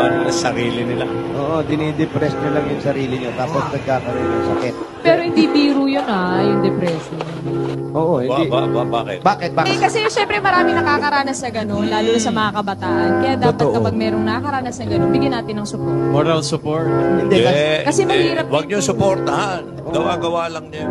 ginagawa nila sa sarili nila. Oo, dinidepress nyo lang yung sarili nyo tapos nagkakaroon ng sakit. Pero hindi biro yun yung depression. Oo, hindi. Bakit? Bakit? Eh, kasi syempre marami nakakaranas sa ganun, lalo na sa mga kabataan. Kaya dapat Totoo. kapag merong nakakaranas sa ganun, bigyan natin ng support. Moral support. Hindi, kasi Kasi mahirap Huwag din niyo to. suportahan. Gawa-gawa lang niya.